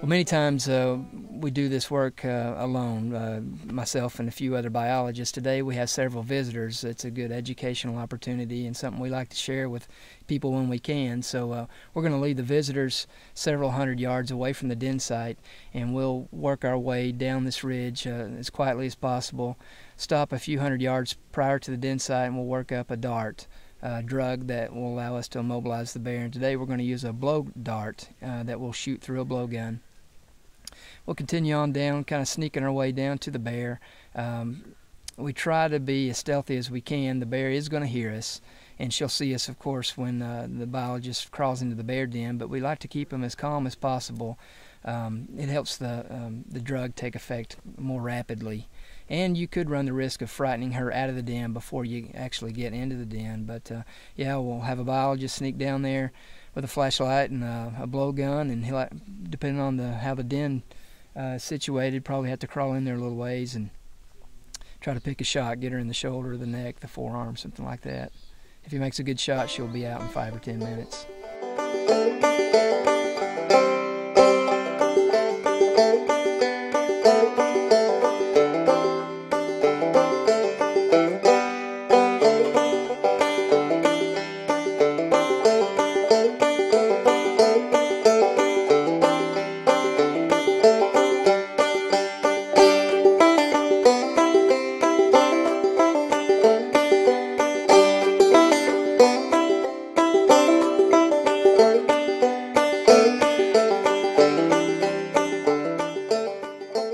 Many times we do this work alone, myself and a few other biologists. Today we have several visitors. It's a good educational opportunity and something we like to share with people when we can. So we're going to lead the visitors several hundred yards away from the den site, and we'll work our way down this ridge as quietly as possible, stop a few hundred yards prior to the den site, and we'll work up a dart. Drug that will allow us to immobilize the bear. And today we're going to use a blow dart that will shoot through a blowgun. We'll continue on down, kind of sneaking our way down to the bear. We try to be as stealthy as we can. The bear is going to hear us, and she'll see us, of course, when the biologist crawls into the bear den, but we like to keep them as calm as possible. It helps the drug take effect more rapidly. And you could run the risk of frightening her out of the den before you actually get into the den. But yeah, we'll have a biologist sneak down there with a flashlight and a blowgun, and he'll, depending on how the den is situated, probably have to crawl in there a little ways and try to pick a shot, get her in the shoulder, the neck, the forearm, something like that. If he makes a good shot, she'll be out in 5 or 10 minutes.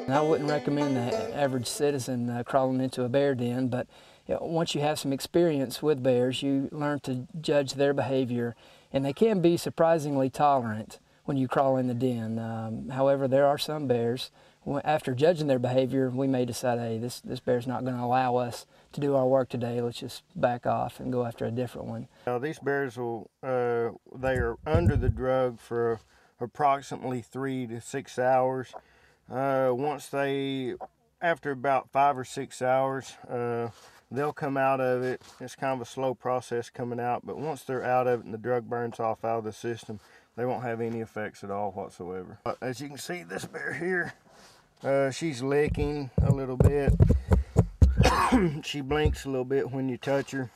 I wouldn't recommend the average citizen crawling into a bear den, but once you have some experience with bears, you learn to judge their behavior, and they can be surprisingly tolerant when you crawl in the den. However, there are some bears, after judging their behavior, we may decide, hey, this bear's not going to allow us to do our work today. Let's just back off and go after a different one. Now, these bears they are under the drug for approximately 3 to 6 hours. After about 5 or 6 hours, they'll come out of it. It's kind of a slow process coming out, but once they're out of it and the drug burns off out of the system, they won't have any effects at all whatsoever. As you can see, this bear here, she's licking a little bit. She blinks a little bit when you touch her,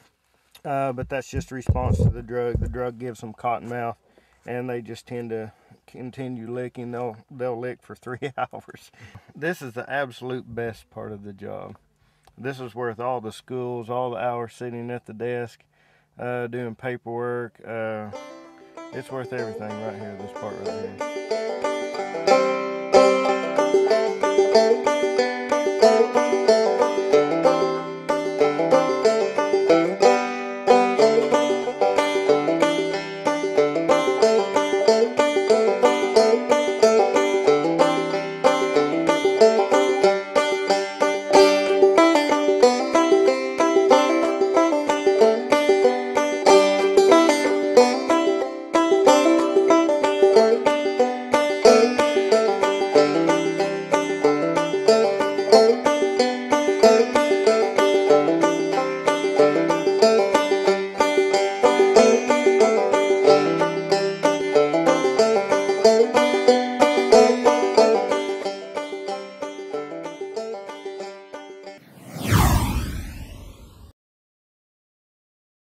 but that's just a response to the drug. The drug gives them cotton mouth, and they just tend to continue licking. They'll lick for 3 hours. This is the absolute best part of the job. This is worth all the schools, all the hours sitting at the desk, doing paperwork. It's worth everything right here, this part right here.